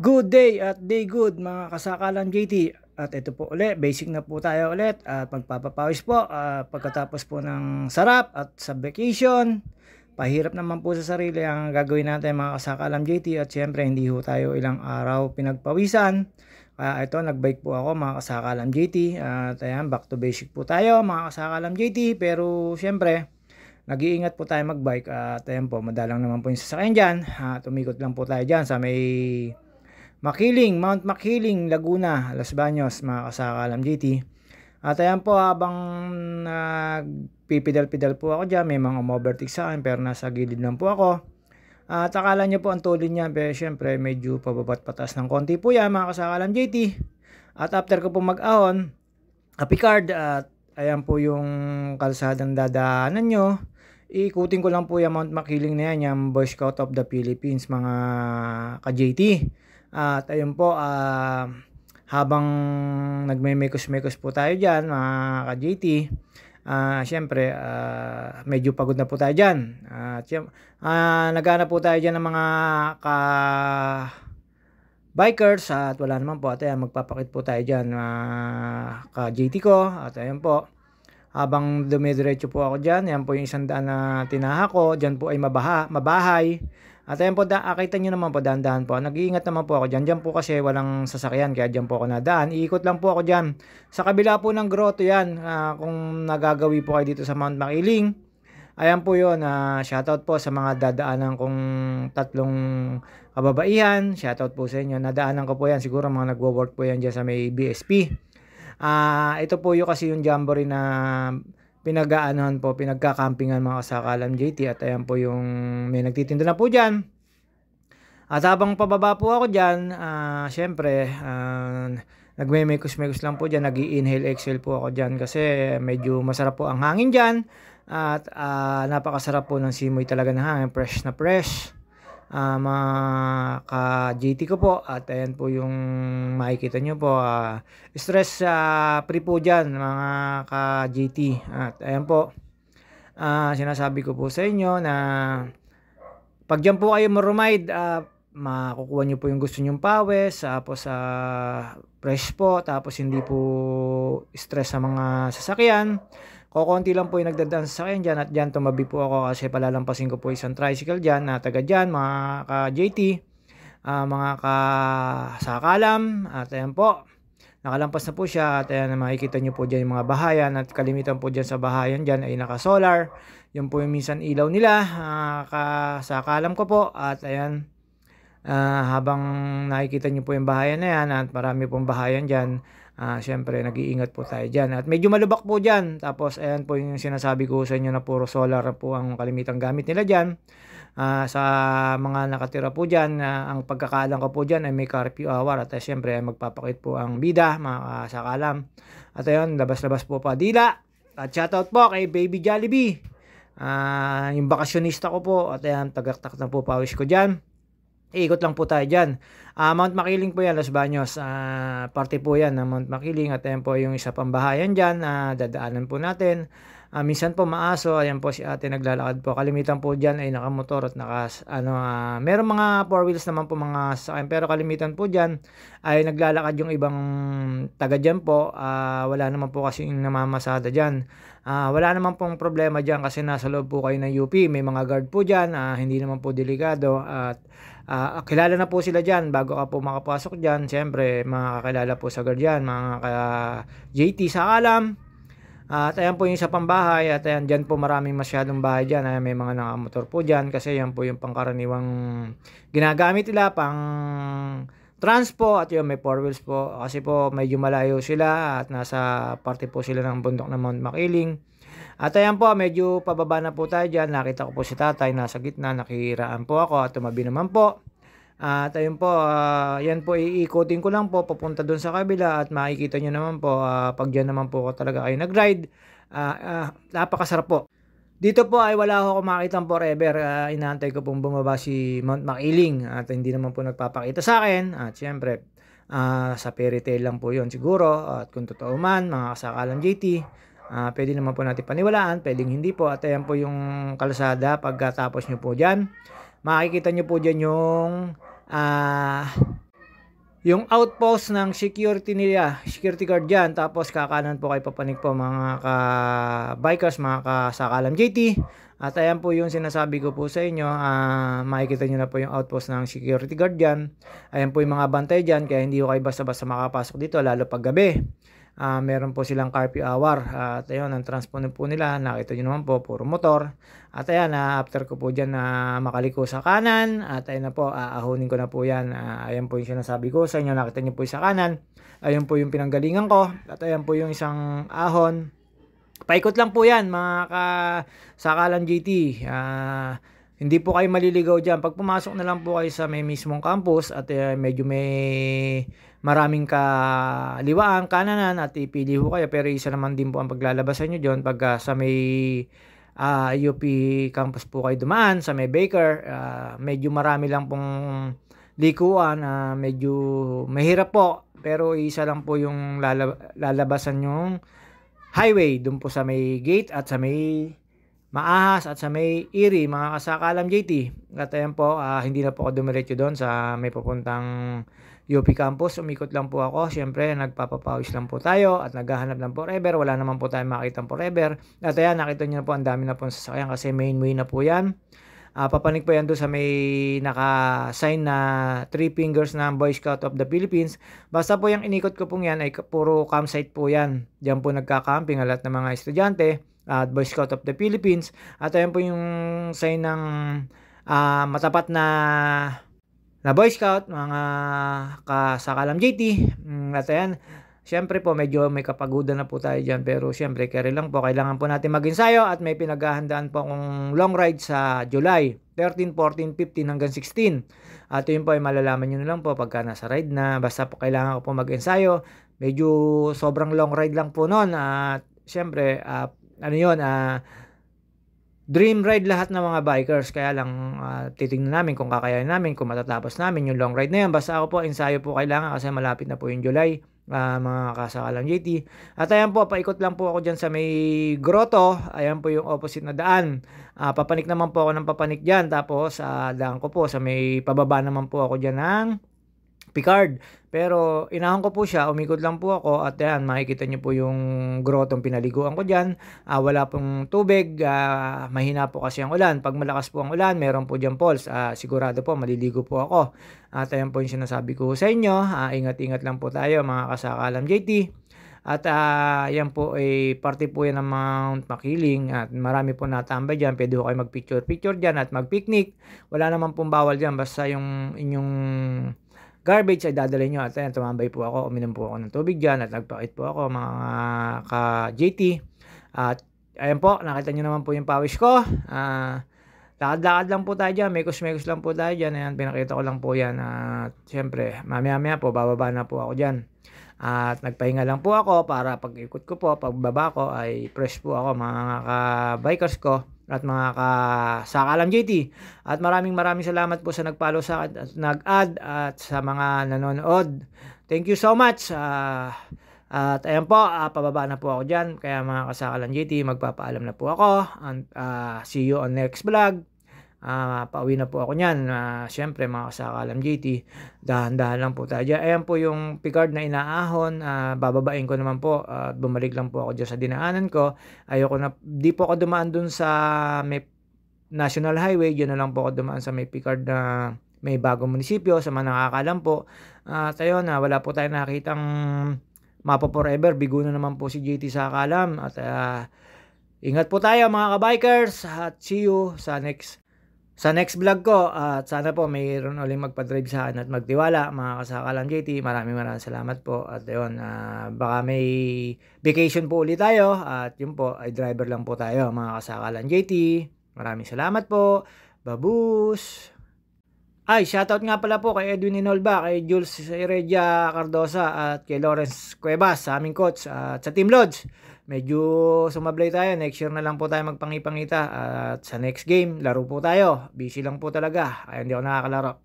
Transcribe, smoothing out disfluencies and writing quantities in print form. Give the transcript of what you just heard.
Good day at day good mga kasakalan JT. At ito po ulit, basic na po tayo ulit at magpapapawis po pagkatapos po ng sarap at sa vacation. Pahirap naman po sa sarili ang gagawin natin mga kasakalan JT at syempre hindi ho tayo ilang araw pinagpawisan. Kaya ito, nagbike po ako mga kasakalan JT at ayan, back to basic po tayo mga kasakalan JT. Pero syempre, nag-iingat po tayo magbike at ayan po, madalang naman po yung sasakyan dyan. Tumikot lang po tayo dyan sa may Makiling, Mount Makiling, Laguna, Los Baños, mga kasakalam GT. At ayan po, habang nagpipidal-pidal po ako dyan, may mga umovertake sa akin pero nasa gilid lang po ako. At akala nyo po ang tulin niya, pero syempre medyo pababat patas ng konti po yan mga kasakalam JT. At after ko po mag-ahon, Apicard, at ayan po yung kalsadang dadaanan nyo. Iikutin ko lang po yung Mount Makiling na yan, yung Boy Scout of the Philippines mga ka-JT. At ayun po, habang nagme-mekos-mekos po tayo dyan mga ka-JT, syempre medyo pagod na po tayo dyan. Naghanap po tayo dyan ng mga bikers at wala naman po. At ayan, magpapakit po tayo dyan ka-JT ko. At ayun po, habang dumidiretso po ako dyan, yan po yung isang daan na tinaha ko. Dyan po ay mabahay. At ayan po, kita nyo naman po, dahan-dahan po. Nag-iingat naman po ako dyan. Dyan po kasi walang sasakyan, kaya dyan po ako nadaan. Iikot lang po ako dyan. Sa kabila po ng grotto yan, kung nagagawi po kayo dito sa Mount Makiling. Ayan po yun, shoutout po sa mga dadaanan kong tatlong kababaihan. Shoutout po sa inyo. Nadaanan ko po yan, siguro mga nagwo-work po yan dyan sa may BSP. Ito po yung kasi yung jamboree na pinag-aanohan po, pinagkakampingan mga kasakalam JT. At ayan po yung may nagtitinda na po dyan. At habang pababa po ako dyan, syempre, nagme-mekos-mekos lang po dyan. Nag-i-inhale, exhale po ako dyan kasi medyo masarap po ang hangin dyan. At napakasarap po ng simoy talaga ng hangin, fresh na fresh. Mga ka-JT ko po. At ayan po yung makikita nyo po, stress free po dyan mga ka-JT. At ayan po, sinasabi ko po sa inyo na pag dyan po kayo marumide, makukuha nyo po yung gusto nyong pawis, tapos fresh po, tapos hindi po stress sa mga sasakyan. Kukunti lang po yung nagdadaan sa akin dyan at dyan tumabi po ako kasi palalampasin ko po isang tricycle dyan na taga dyan mga ka-JT, mga kasakalam. At ayan po, nakalampas na po siya at ayan, makikita nyo po dyan yung mga bahayan at kalimitan po dyan sa bahayan dyan ay naka-solar. Yun po yung minsan ilaw nila, kasakalam ko po. At ayan, habang nakikita nyo po yung bahayan na yan at marami pong bahayan dyan, syempre nag-iingat po tayo dyan at medyo malubak po dyan. Tapos ayan po yung sinasabi ko sa inyo na puro solar po ang kalimitang gamit nila dyan. Sa mga nakatira po dyan, ang pagkakaalam ko po dyan ay may curfew hour at syempre magpapakit po ang bida mga kasakalam. At ayun, labas-labas po pa dila. At shoutout po kay Baby Jollibee, yung bakasyonista ko po. At ayan, tagaktak na po pawis ko dyan. Iikot lang po tayo dyan. Mount Makiling po yan, Los Baños. Parte po yan ng Mount Makiling. At ayan po yung isa pang bahayan dyan. Dadaanan po natin. Minsan po maaso. Ayan po si ate naglalakad po. Kalimitan po dyan ay nakamotor at meron mga 4 wheels naman po mga sasakyan. Pero kalimitan po dyan ay naglalakad yung ibang taga dyan po. Wala naman po kasing namamasada dyan. Wala naman pong problema dyan kasi nasa loob po kayo ng UP. May mga guard po dyan. Hindi naman po delikado. At kilala na po sila dyan bago ka po makapasok dyan. Siyempre makakilala po sa guard dyan mga ka-JT sa alam. At ayan po yung isa pang bahay. At ayan, dyan po maraming masyadong bahay dyan. Ayan, may mga nakamotor po dyan kasi yan po yung pangkaraniwang ginagamit nila pang transpo. At yun, may 4 wheels po kasi po medyo malayo sila at nasa parte po sila ng bundok ng Mount Makiling. At ayan po, medyo pababa na po tayo dyan. Nakita ko po si tatay nasa gitna, nakihiraan po ako at tumabi naman po. At ayun po, yan po iikutin ko lang po papunta doon sa kabila at makikita nyo naman po pag dyan naman po talaga kayo nag-ride. Napakasarap po. Dito po ay wala ako makitang forever. Inaantay ko pong bumaba si Mount Makiling at hindi naman po nagpapakita sa akin. At syempre, sa fairy tale lang po yun siguro. At kung totoo man, mga kasakalang JT, pwede naman po natin paniwalaan, pwedeng hindi po. At ayan po yung kalsada pagkatapos nyo po dyan. Makikita nyo po dyan yung yung outpost ng security nila, security guard dyan. Tapos kakanan po kayo papanik po mga ka-bikers, mga kasakalam JT. At ayan po yung sinasabi ko po sa inyo, makikita nyo na po yung outpost ng security guard dyan. Ayan po yung mga bantay dyan, kaya hindi ko kayo basta-basta makapasok dito, lalo pag gabi. Meron po silang curfew hour. At ayun, ang transponder po nila, nakita nyo naman po, puro motor. At ayan, after ko po dyan makaliko sa kanan, at ayun na po, aahunin ko na po yan. Ayan po yung sinasabi ko sa inyo, nakita nyo po yung sa kanan. Ayun po yung pinanggalingan ko. At ayan po yung isang ahon. Paikot lang po yan, mga kasakalan GT. Hindi po kayo maliligaw dyan. Pag pumasok na lang po kayo sa may mismong campus at medyo may maraming kaliwaan, kananan at ipili ho kayo. Pero isa naman din po ang paglalabasan nyo dyan pag sa may UP campus po kayo dumaan, sa may Baker. Medyo marami lang pong likuan. Medyo mahirap po. Pero isa lang po yung lalabasan yung highway. Doon po sa may gate at sa may Maahas at sa may Erie, mga kasakalam JT. At ayan po, hindi na po ako dumiretso doon sa may papuntang UP campus. Umikot lang po ako. Siyempre, nagpapapawis lang po tayo at naghahanap ng forever. Wala naman po tayong makitang forever. At ayan, nakita nyo na po, ang dami na po sasakyan kasi main way na po yan. Papanik po yan doon sa may naka-sign na 3 fingers na Boy Scout of the Philippines. Basta po yung inikot ko pong yan ay puro campsite po yan. Diyan po nagka-camping ang lahat ng mga estudyante at Boy Scout of the Philippines. At ayan po yung sign ng matapat na Boy Scout, mga kasakalam JT. At ayan, siyempre po medyo may kapagudan na po tayo dyan, pero siyempre carry lang po. Kailangan po natin mag-ensayo at may pinaghahandaan po akong long ride sa July 13, 14, 15 hanggang 16. At yun po ay malalaman nyo na lang po pagka nasa ride na. Basta po kailangan ko po mag-ensayo. Medyo sobrang long ride lang po noon. At siyempre, ano yun, dream ride lahat ng mga bikers. Kaya lang titingnan namin kung kakayanin namin, kung matatapos namin yung long ride na yan. Basta ako po, ensayo po kailangan kasi malapit na po yung July, mga kasakalang JT. At ayan po, paikot lang po ako dyan sa may grotto. Ayan po yung opposite na daan. Papanik naman po ako ng papanik dyan. Tapos daan ko po sa may pababa naman po ako dyan ng Picard. Pero inahon ko po siya, umikot lang po ako at yan, makikita nyo po yung grotong pinaliguan ko dyan. Wala pong tubig, mahina po kasi ang ulan. Pag malakas po ang ulan, meron po dyan falls. Sigurado po, maliligo po ako. At ayan po yung sinasabi ko sa inyo. Ingat-ingat lang po tayo mga kasakalam JT. At yan po ay parte po yan ng Mount Makiling. At marami po natambay dyan. Pwede ko kayo mag-picture-picture dyan at mag-picnic. Wala naman pong bawal dyan. Basta yung inyong garbage ay dadalhin nyo. At ayan, tumambay po ako, uminom po ako ng tubig dyan at nagpakit po ako mga ka-JT. At ayan po, nakita nyo naman po yung pawis ko. Lakad-lakad lang po tayo dyan, mekos-mekos lang po tayo dyan. Ayan, pinakita ko lang po yan. At syempre, mamaya-maya po, bababa na po ako dyan. At nagpahinga lang po ako para pag ikot ko po, pagbaba ko ay fresh po ako mga ka-bikers ko at mga kasakalam JT. At maraming salamat po sa nag-follow sa akin at nag-add at sa mga nanonood. Thank you so much. At ayan po, pababa na po ako dyan. Kaya mga kasakalam JT, magpapaalam na po ako. And see you on next vlog. Pauwi na po ako nyan. Siyempre mga kasakalam JT, dahan-dahan lang po tayo dyan. Ayan po yung Picard na inaahon. Bababain ko naman po at bumalik lang po ako dyan sa dinaanan ko. Ayoko na, di po ako dumaan dun sa may National Highway. Dyan na lang po ako dumaan sa may Picard na may bagong munisipyo sa mga nakakalam po. At ayun, wala po tayo nakitang mapa forever. Bigo na naman po si JT sa Kalam. At ingat po tayo mga kabikers. At see you sa next vlog ko. At sana po mayroon uling magpa-drive sa akin at magtiwala mga kasakalam JT. Maraming salamat po. At yun, baka may vacation po ulit tayo. At yun po, ay driver lang po tayo mga kasakalam JT. Maraming salamat po. Babus! Ay, shoutout nga pala po kay Edwin Inolba, kay Jules Heredia Cardosa at kay Lawrence Cuevas sa aming coach at sa Team Lodge. Medyo sumablay tayo. Next year na lang po tayo magpangipangita at sa next game, laro po tayo. Busy lang po talaga. Ay, hindi ako nakakalaro.